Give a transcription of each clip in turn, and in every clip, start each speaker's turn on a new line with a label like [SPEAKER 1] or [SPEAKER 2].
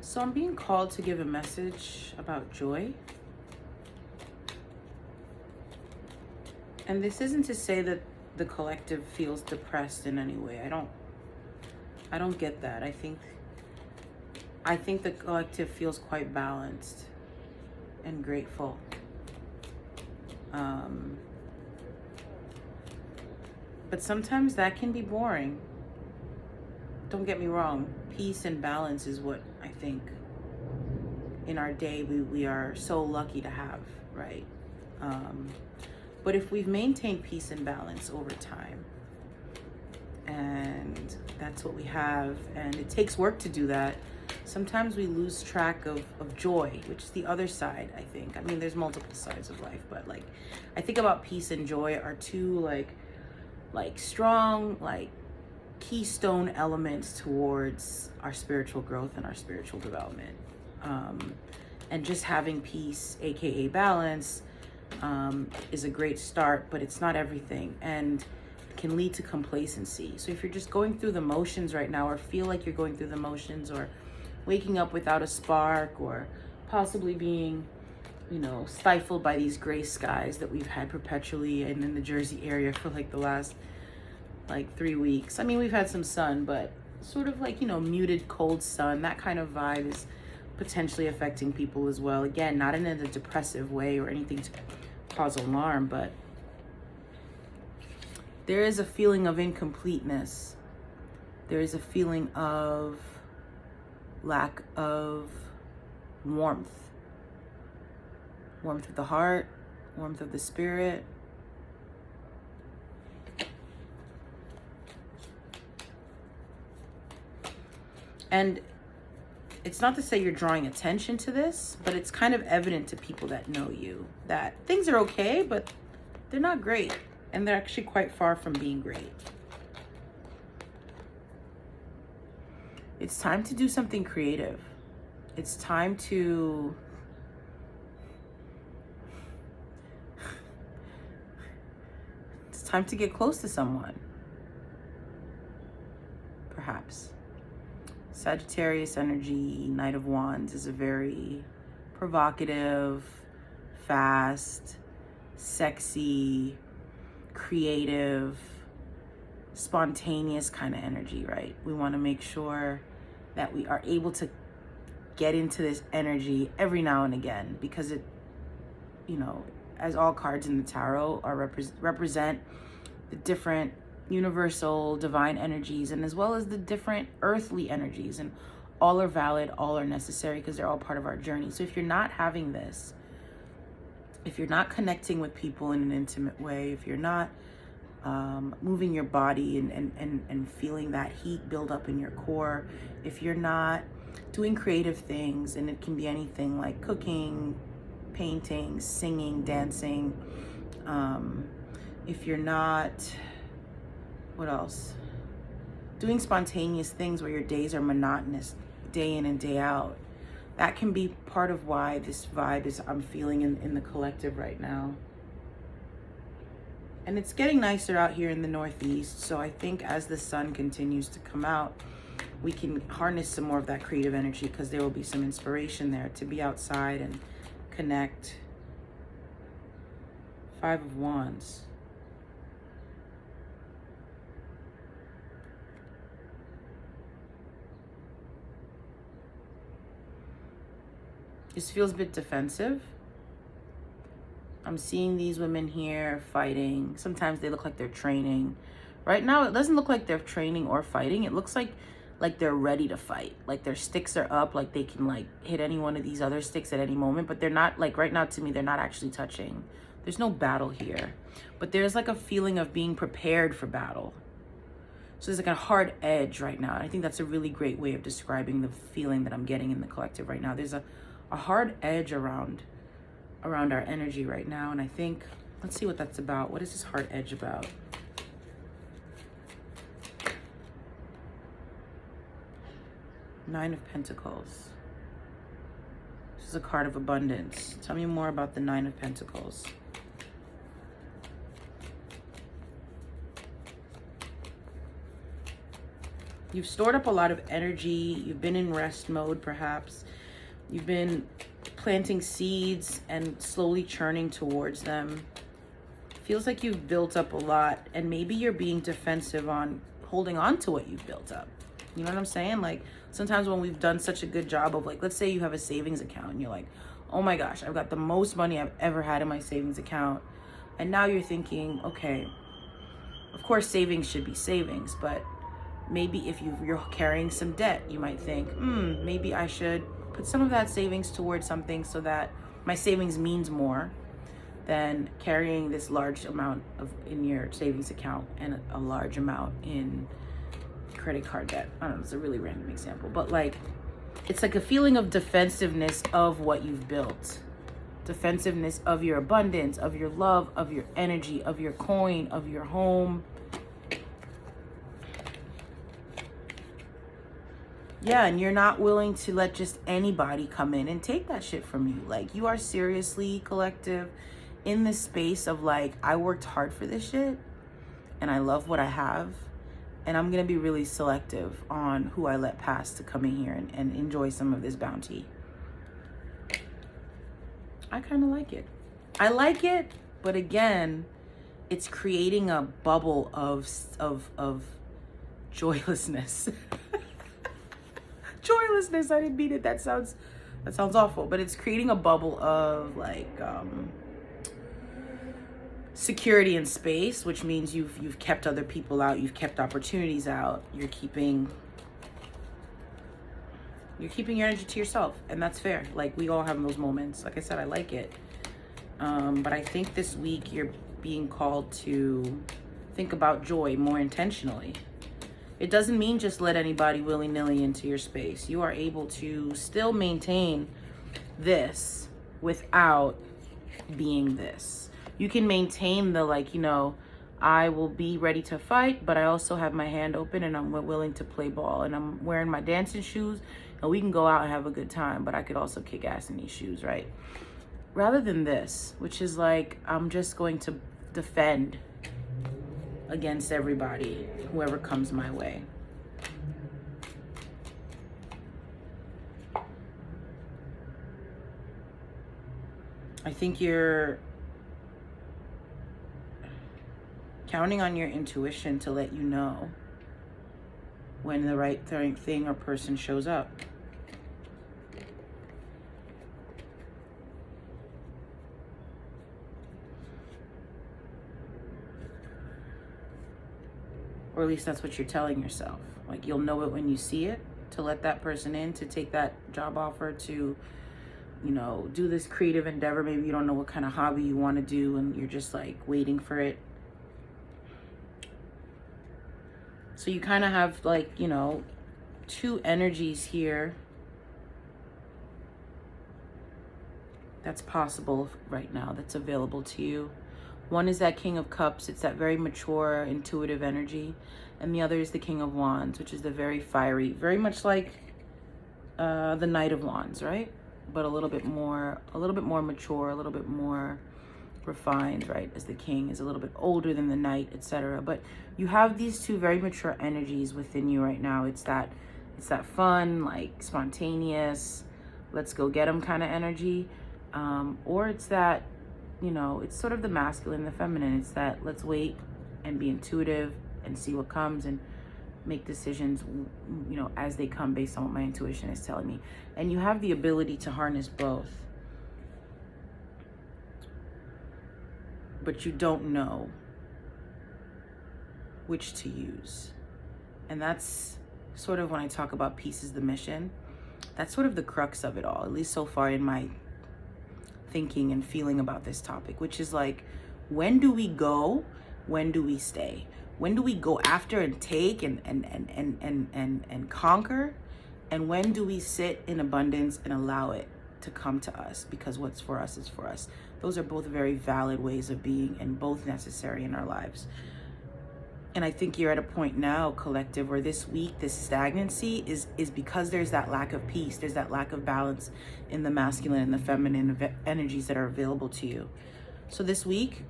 [SPEAKER 1] So I'm being called to give a message about joy. And this isn't to say that the collective feels depressed in any way. I don't get that. I think the collective feels quite balanced and grateful. But sometimes that can be boring. Don't get me wrong. Peace and balance is what I think in our day we are so lucky to have, right? But if we've maintained peace and balance over time, and that's what we have, and it takes work to do that, sometimes we lose track of joy, which is the other side, I think. I mean, there's multiple sides of life, but like, I think about peace and joy are two like strong, like keystone elements towards our spiritual growth and our spiritual development. And just having peace, aka balance, is a great start, but it's not everything, and can lead to complacency. So if you're just going through the motions right now, or feel like you're going through the motions, or waking up without a spark, or possibly being, stifled by these gray skies that we've had perpetually and in the Jersey area for like the last 3 weeks. I mean, we've had some sun, but sort of like, muted cold sun, that kind of vibe is potentially affecting people as well. Again, not in a depressive way or anything to cause alarm, but there is a feeling of incompleteness. There is a feeling of lack of warmth of the heart, warmth of the spirit. And it's not to say you're drawing attention to this, but it's kind of evident to people that know you that things are okay, but they're not great. And they're actually quite far from being great. It's time to do something creative. It's time to get close to someone. Perhaps. Sagittarius energy, Knight of Wands, is a very provocative, fast, sexy, creative, spontaneous kind of energy, right? We want to make sure that we are able to get into this energy every now and again, because it, as all cards in the tarot are represent the different universal divine energies, and as well as the different earthly energies, and all are valid, all are necessary, because they're all part of our journey. So if you're not having this, if you're not connecting with people in an intimate way, if you're not moving your body and feeling that heat build up in your core, if you're not doing creative things, and it can be anything like cooking, painting, singing, dancing, if you're not, what else? Doing spontaneous things where your days are monotonous day in and day out, that can be part of why this vibe is I'm feeling in the collective right now. And it's getting nicer out here in the Northeast, so I think as the sun continues to come out, we can harness some more of that creative energy, because there will be some inspiration there to be outside and connect. 5 of Wands. This feels a bit defensive. I'm seeing these women here fighting. Sometimes they look like they're training. Right now, it doesn't look like they're training or fighting. It looks like they're ready to fight. Like their sticks are up, like they can hit any one of these other sticks at any moment, but they're not, right now to me, they're not actually touching. There's no battle here, but there's a feeling of being prepared for battle. So there's a hard edge right now. And I think that's a really great way of describing the feeling that I'm getting in the collective right now. There's a hard edge around our energy right now. And I think, let's see what that's about. What is this hard edge about? Nine of Pentacles. This is a card of abundance. Tell me more about the Nine of Pentacles. You've stored up a lot of energy. You've been in rest mode, perhaps. You've been planting seeds and slowly churning towards them. Feels like you've built up a lot, and maybe you're being defensive on holding on to what you've built up. You know what I'm saying? Like, sometimes when we've done such a good job of, like, let's say you have a savings account and you're like, oh my gosh, I've got the most money I've ever had in my savings account. And now you're thinking, okay, of course savings should be savings, but maybe if you're carrying some debt, you might think, maybe I should put some of that savings towards something so that my savings means more than carrying this large amount in your savings account and a large amount in credit card debt. I don't know, it's a really random example, but like, it's like a feeling of defensiveness of what you've built. Defensiveness of your abundance, of your love, of your energy, of your coin, of your home. Yeah, and you're not willing to let just anybody come in and take that shit from you. Like, you are seriously, collective, in this space of like, I worked hard for this shit and I love what I have, and I'm gonna be really selective on who I let pass to come in here and enjoy some of this bounty. I kind of like it. I like it, but again, it's creating a bubble of joylessness. Joylessness, I didn't mean it. That sounds awful, but it's creating a bubble of like security and space, which means you've kept other people out, you've kept opportunities out, you're keeping your energy to yourself, and that's fair. Like, we all have those moments. Like I said, I like it, but I think this week you're being called to think about joy more intentionally. It doesn't mean just let anybody willy-nilly into your space. You are able to still maintain this without being this. You can maintain the, like, you know, I will be ready to fight, but I also have my hand open and I'm willing to play ball, and I'm wearing my dancing shoes and we can go out and have a good time, but I could also kick ass in these shoes, right? Rather than this, which is like, I'm just going to defend against everybody, whoever comes my way. I think you're counting on your intuition to let you know when the right thing or person shows up. Or at least that's what you're telling yourself. Like, you'll know it when you see it, to let that person in, to take that job offer, to, you know, do this creative endeavor. Maybe you don't know what kind of hobby you want to do and you're just like waiting for it. So you kind of have, like, you know, two energies here that's possible right now, that's available to you. One is that King of Cups. It's that very mature, intuitive energy. And the other is the King of Wands, which is the very fiery, very much like the Knight of Wands, right? But a little bit more mature, a little bit more refined, right? As the King is a little bit older than the Knight, etc. But you have these two very mature energies within you right now. It's that fun, like spontaneous, let's go get 'em kind of energy, or it's that, you know, it's sort of the masculine, the feminine. It's that let's wait and be intuitive and see what comes and make decisions, you know, as they come based on what my intuition is telling me. And you have the ability to harness both, but you don't know which to use. And that's sort of, when I talk about peace is the mission, that's sort of the crux of it all, at least so far in my thinking and feeling about this topic, which is like, when do we go? When do we stay? When do we go after and take and conquer? And when do we sit in abundance and allow it to come to us? Because what's for us is for us. Those are both very valid ways of being and both necessary in our lives. And I think you're at a point now, collective, where this week, this stagnancy is because there's that lack of peace. There's that lack of balance in the masculine and the feminine energies that are available to you. So this week,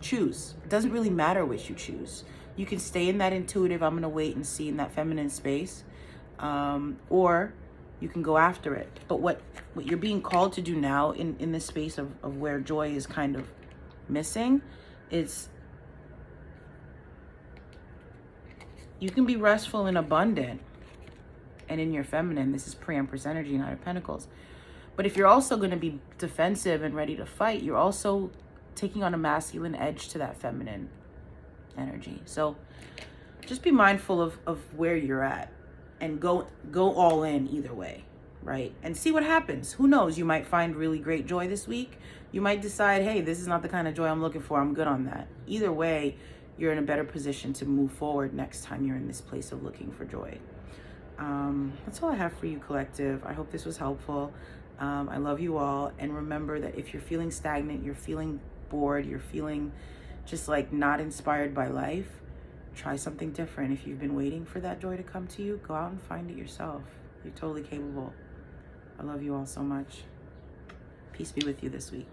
[SPEAKER 1] choose. It doesn't really matter which you choose. You can stay in that intuitive, I'm gonna wait and see, in that feminine space, or you can go after it. But what you're being called to do now in this space of where joy is kind of missing is you can be restful and abundant and in your feminine. This is pre-Empress energy, Knight of Pentacles. But if you're also going to be defensive and ready to fight, you're also taking on a masculine edge to that feminine energy. So just be mindful of where you're at and go all in either way, right? And see what happens. Who knows? You might find really great joy this week. You might decide, hey, this is not the kind of joy I'm looking for. I'm good on that. Either way, you're in a better position to move forward next time you're in this place of looking for joy. That's all I have for you, collective. I hope this was helpful. I love you all. And remember that if you're feeling stagnant, you're feeling bored, you're feeling just like not inspired by life, try something different. If you've been waiting for that joy to come to you, go out and find it yourself. You're totally capable. I love you all so much. Peace be with you this week.